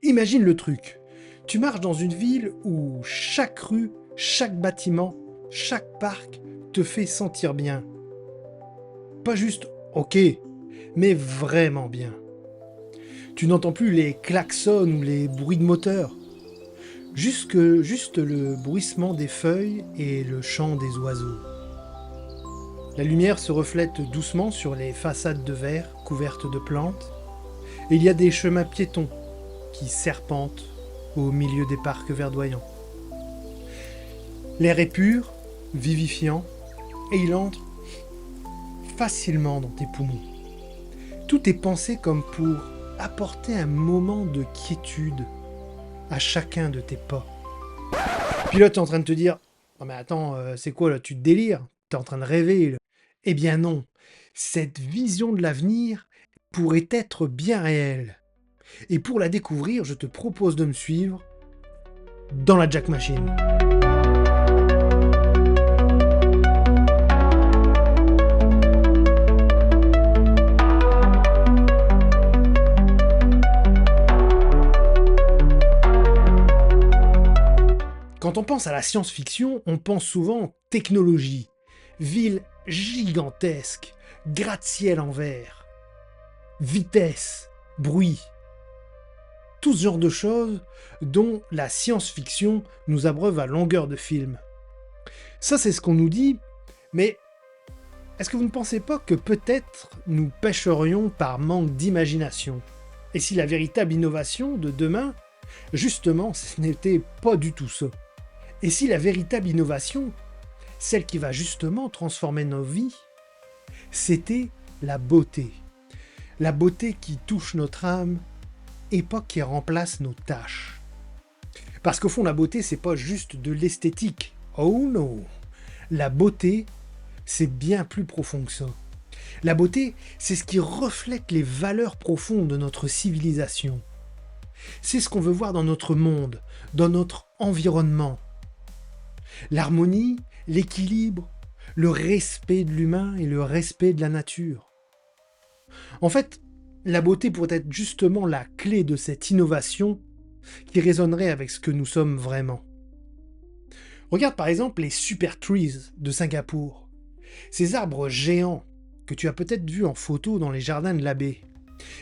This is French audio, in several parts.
Imagine le truc. Tu marches dans une ville où chaque rue, chaque bâtiment, chaque parc te fait sentir bien. Pas juste ok, mais vraiment bien. Tu n'entends plus les klaxons ou les bruits de moteur. Juste le bruissement des feuilles et le chant des oiseaux. La lumière se reflète doucement sur les façades de verre couvertes de plantes. Et il y a des chemins piétons qui serpentent au milieu des parcs verdoyants. L'air est pur, vivifiant, et il entre facilement dans tes poumons. Tout est pensé comme pour apporter un moment de quiétude à chacun de tes pas. Puis là, tu es en train de te dire « Non mais attends, c'est quoi là, tu te délires? T'es en train de rêver là. » Eh bien non, cette vision de l'avenir pourrait être bien réelle. Et pour la découvrir, je te propose de me suivre dans la Jack Machine. Quand on pense à la science-fiction, on pense souvent technologie, ville gigantesque, gratte-ciel en verre, vitesse, bruit. Tout ce genre de choses dont la science-fiction nous abreuve à longueur de film. Ça, c'est ce qu'on nous dit, mais est-ce que vous ne pensez pas que peut-être nous pêcherions par manque d'imagination? Et si la véritable innovation de demain, justement, ce n'était pas du tout ça? Et si la véritable innovation, celle qui va justement transformer nos vies, c'était la beauté. La beauté qui touche notre âme et pas qui remplace nos tâches. Parce qu'au fond, la beauté, c'est pas juste de l'esthétique. Oh non! La beauté, c'est bien plus profond que ça. La beauté, c'est ce qui reflète les valeurs profondes de notre civilisation. C'est ce qu'on veut voir dans notre monde, dans notre environnement. L'harmonie, l'équilibre, le respect de l'humain et le respect de la nature. En fait, la beauté pourrait être justement la clé de cette innovation qui résonnerait avec ce que nous sommes vraiment. Regarde par exemple les super trees de Singapour. Ces arbres géants que tu as peut-être vus en photo dans les jardins de la baie.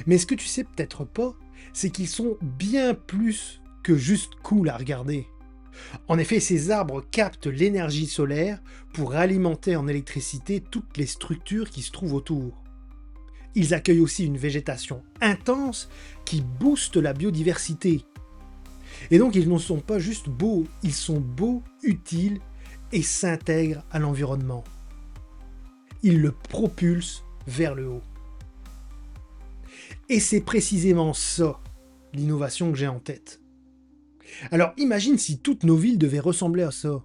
Mais ce que tu sais peut-être pas, c'est qu'ils sont bien plus que juste cool à regarder. En effet, ces arbres captent l'énergie solaire pour alimenter en électricité toutes les structures qui se trouvent autour. Ils accueillent aussi une végétation intense qui booste la biodiversité. Et donc ils ne sont pas juste beaux, ils sont beaux, utiles et s'intègrent à l'environnement. Ils le propulsent vers le haut. Et c'est précisément ça, l'innovation que j'ai en tête. Alors imagine si toutes nos villes devaient ressembler à ça.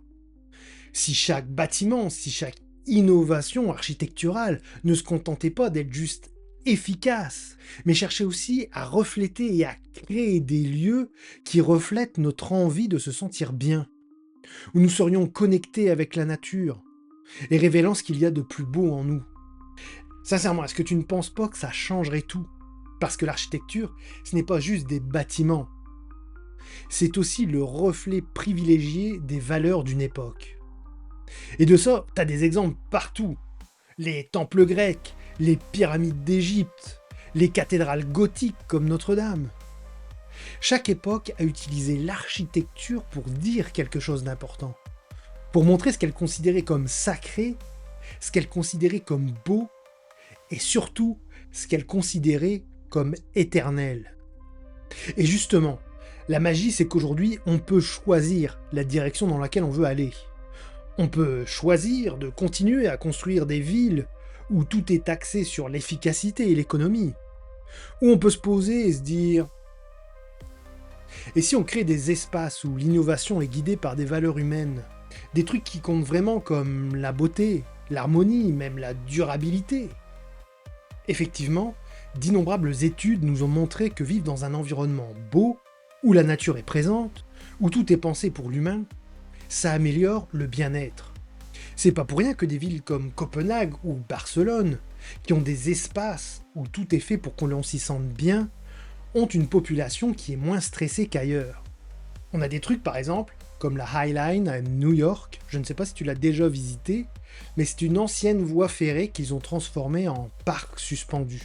Si chaque bâtiment, si chaque innovation architecturale ne se contentait pas d'être juste efficace, mais cherchait aussi à refléter et à créer des lieux qui reflètent notre envie de se sentir bien, où nous serions connectés avec la nature et révélant ce qu'il y a de plus beau en nous. Sincèrement, est-ce que tu ne penses pas que ça changerait tout? Parce que l'architecture, ce n'est pas juste des bâtiments, c'est aussi le reflet privilégié des valeurs d'une époque. Et de ça, t'as des exemples partout. Les temples grecs, les pyramides d'Égypte, les cathédrales gothiques comme Notre-Dame. Chaque époque a utilisé l'architecture pour dire quelque chose d'important, pour montrer ce qu'elle considérait comme sacré, ce qu'elle considérait comme beau, et surtout ce qu'elle considérait comme éternel. Et justement, la magie, c'est qu'aujourd'hui, on peut choisir la direction dans laquelle on veut aller. On peut choisir de continuer à construire des villes où tout est axé sur l'efficacité et l'économie. Ou on peut se poser et se dire « Et si on crée des espaces où l'innovation est guidée par des valeurs humaines, des trucs qui comptent vraiment comme la beauté, l'harmonie, même la durabilité ?» Effectivement, d'innombrables études nous ont montré que vivre dans un environnement beau, où la nature est présente, où tout est pensé pour l'humain, ça améliore le bien-être. C'est pas pour rien que des villes comme Copenhague ou Barcelone, qui ont des espaces où tout est fait pour qu'on s'y sente bien, ont une population qui est moins stressée qu'ailleurs. On a des trucs par exemple, comme la High Line à New York, je ne sais pas si tu l'as déjà visité, mais c'est une ancienne voie ferrée qu'ils ont transformée en parc suspendu.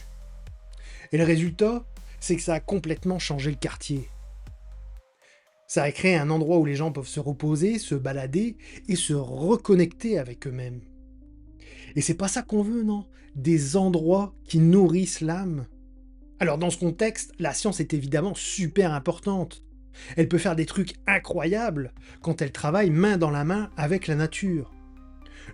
Et le résultat, c'est que ça a complètement changé le quartier. Ça a créé un endroit où les gens peuvent se reposer, se balader et se reconnecter avec eux-mêmes. Et c'est pas ça qu'on veut, non? Des endroits qui nourrissent l'âme. Alors dans ce contexte, la science est évidemment super importante. Elle peut faire des trucs incroyables quand elle travaille main dans la main avec la nature.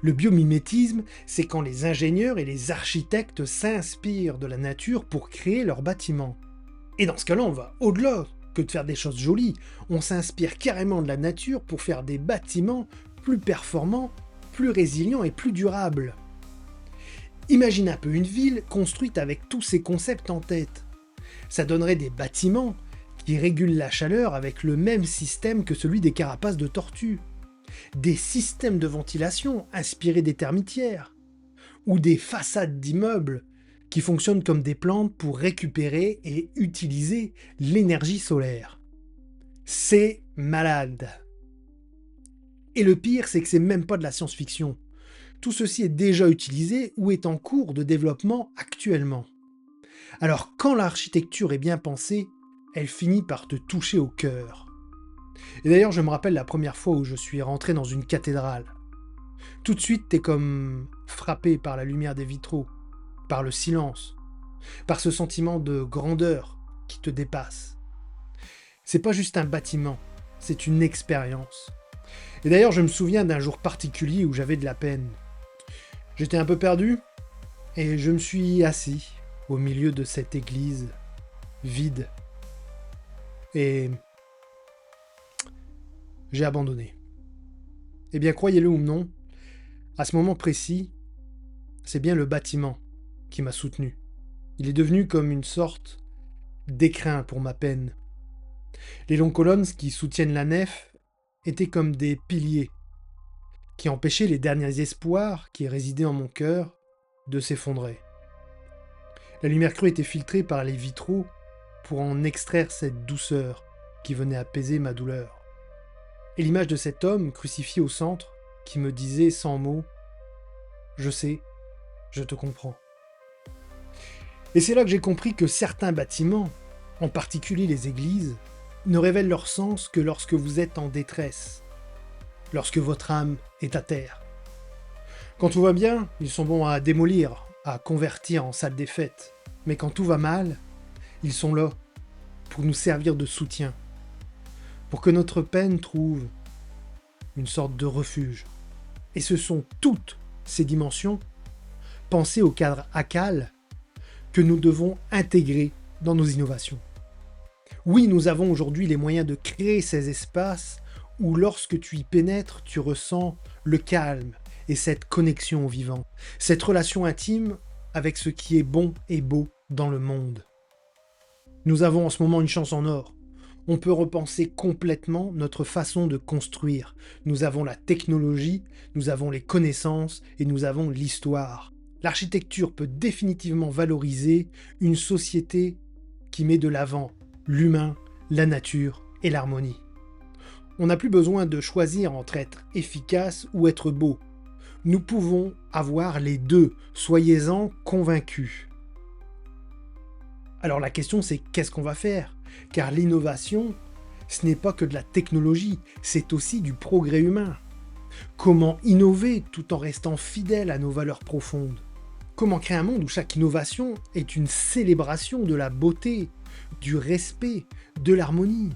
Le biomimétisme, c'est quand les ingénieurs et les architectes s'inspirent de la nature pour créer leurs bâtiments. Et dans ce cas-là, on va au-delà que de faire des choses jolies. On s'inspire carrément de la nature pour faire des bâtiments plus performants, plus résilients et plus durables. Imagine un peu une ville construite avec tous ces concepts en tête. Ça donnerait des bâtiments qui régulent la chaleur avec le même système que celui des carapaces de tortues. Des systèmes de ventilation inspirés des termitières. Ou des façades d'immeubles qui fonctionnent comme des plantes pour récupérer et utiliser l'énergie solaire. C'est malade. Et le pire, c'est que c'est même pas de la science-fiction. Tout ceci est déjà utilisé ou est en cours de développement actuellement. Alors quand l'architecture est bien pensée, elle finit par te toucher au cœur. Et d'ailleurs, je me rappelle la première fois où je suis rentré dans une cathédrale. Tout de suite, t'es comme frappé par la lumière des vitraux, par le silence, par ce sentiment de grandeur qui te dépasse. C'est pas juste un bâtiment, c'est une expérience. Et d'ailleurs, je me souviens d'un jour particulier où j'avais de la peine. J'étais un peu perdu et je me suis assis au milieu de cette église vide. Et j'ai abandonné. Eh bien, croyez-le ou non, à ce moment précis, c'est bien le bâtiment qui m'a soutenu. Il est devenu comme une sorte d'écrin pour ma peine. Les longues colonnes qui soutiennent la nef étaient comme des piliers qui empêchaient les derniers espoirs qui résidaient en mon cœur de s'effondrer. La lumière crue était filtrée par les vitraux pour en extraire cette douceur qui venait apaiser ma douleur. Et l'image de cet homme crucifié au centre qui me disait sans mots « Je sais, je te comprends ». Et c'est là que j'ai compris que certains bâtiments, en particulier les églises, ne révèlent leur sens que lorsque vous êtes en détresse, lorsque votre âme est à terre. Quand tout va bien, ils sont bons à démolir, à convertir en salle des fêtes. Mais quand tout va mal, ils sont là pour nous servir de soutien, pour que notre peine trouve une sorte de refuge. Et ce sont toutes ces dimensions, pensées au cadre ACAL, que nous devons intégrer dans nos innovations. Oui, nous avons aujourd'hui les moyens de créer ces espaces où lorsque tu y pénètres, tu ressens le calme et cette connexion au vivant, cette relation intime avec ce qui est bon et beau dans le monde. Nous avons en ce moment une chance en or. On peut repenser complètement notre façon de construire. Nous avons la technologie, nous avons les connaissances et nous avons l'histoire. L'architecture peut définitivement valoriser une société qui met de l'avant l'humain, la nature et l'harmonie. On n'a plus besoin de choisir entre être efficace ou être beau. Nous pouvons avoir les deux, soyez-en convaincus. Alors la question c'est qu'est-ce qu'on va faire? Car l'innovation, ce n'est pas que de la technologie, c'est aussi du progrès humain. Comment innover tout en restant fidèle à nos valeurs profondes? Comment créer un monde où chaque innovation est une célébration de la beauté, du respect, de l'harmonie?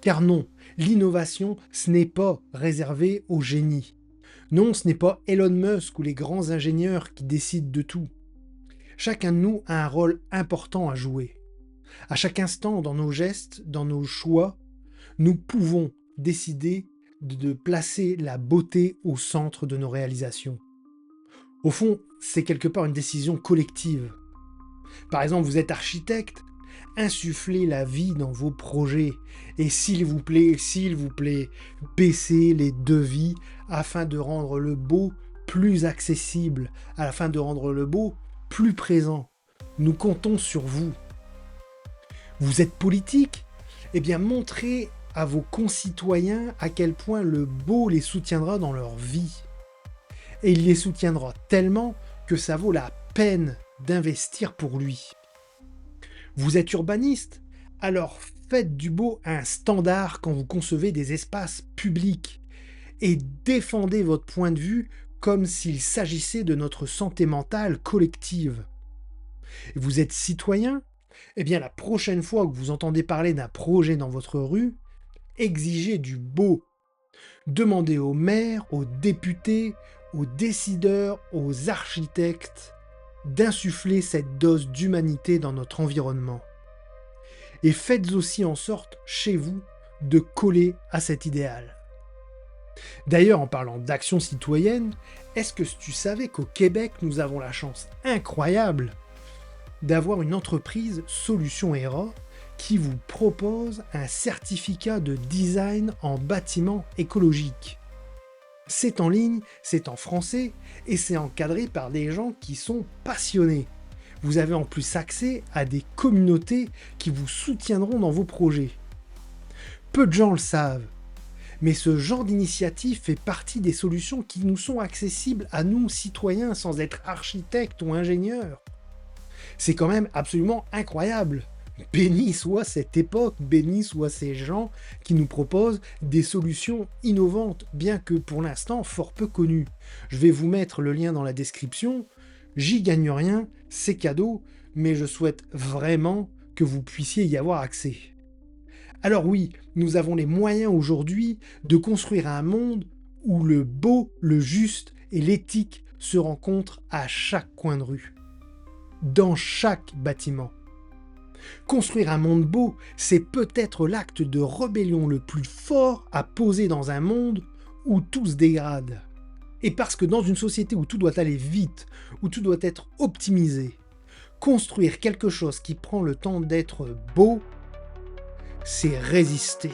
Car non, l'innovation, ce n'est pas réservé au génie. Non, ce n'est pas Elon Musk ou les grands ingénieurs qui décident de tout. Chacun de nous a un rôle important à jouer. À chaque instant, dans nos gestes, dans nos choix, nous pouvons décider de placer la beauté au centre de nos réalisations. Au fond, c'est quelque part une décision collective. Par exemple, vous êtes architecte, insufflez la vie dans vos projets et s'il vous plaît, baissez les devis afin de rendre le beau plus accessible, afin de rendre le beau plus présent. Nous comptons sur vous. Vous êtes politique? Eh bien, montrez à vos concitoyens à quel point le beau les soutiendra dans leur vie. Et il les soutiendra tellement que ça vaut la peine d'investir pour lui. Vous êtes urbaniste? Alors faites du beau un standard quand vous concevez des espaces publics et défendez votre point de vue comme s'il s'agissait de notre santé mentale collective. Vous êtes citoyen? Eh bien la prochaine fois que vous entendez parler d'un projet dans votre rue, exigez du beau. Demandez aux maires, aux députés, aux décideurs, aux architectes d'insuffler cette dose d'humanité dans notre environnement. Et faites aussi en sorte, chez vous, de coller à cet idéal. D'ailleurs, en parlant d'action citoyenne, est-ce que tu savais qu'au Québec, nous avons la chance incroyable d'avoir une entreprise Solutions ERA qui vous propose un certificat de design en bâtiment écologique. C'est en ligne, c'est en français et c'est encadré par des gens qui sont passionnés. Vous avez en plus accès à des communautés qui vous soutiendront dans vos projets. Peu de gens le savent, mais ce genre d'initiative fait partie des solutions qui nous sont accessibles à nous, citoyens, sans être architectes ou ingénieurs. C'est quand même absolument incroyable. Béni soit cette époque, béni soient ces gens qui nous proposent des solutions innovantes, bien que pour l'instant fort peu connues. Je vais vous mettre le lien dans la description. J'y gagne rien, c'est cadeau, mais je souhaite vraiment que vous puissiez y avoir accès. Alors oui, nous avons les moyens aujourd'hui de construire un monde où le beau, le juste et l'éthique se rencontrent à chaque coin de rue, dans chaque bâtiment. Construire un monde beau, c'est peut-être l'acte de rébellion le plus fort à poser dans un monde où tout se dégrade. Et parce que dans une société où tout doit aller vite, où tout doit être optimisé, construire quelque chose qui prend le temps d'être beau, c'est résister.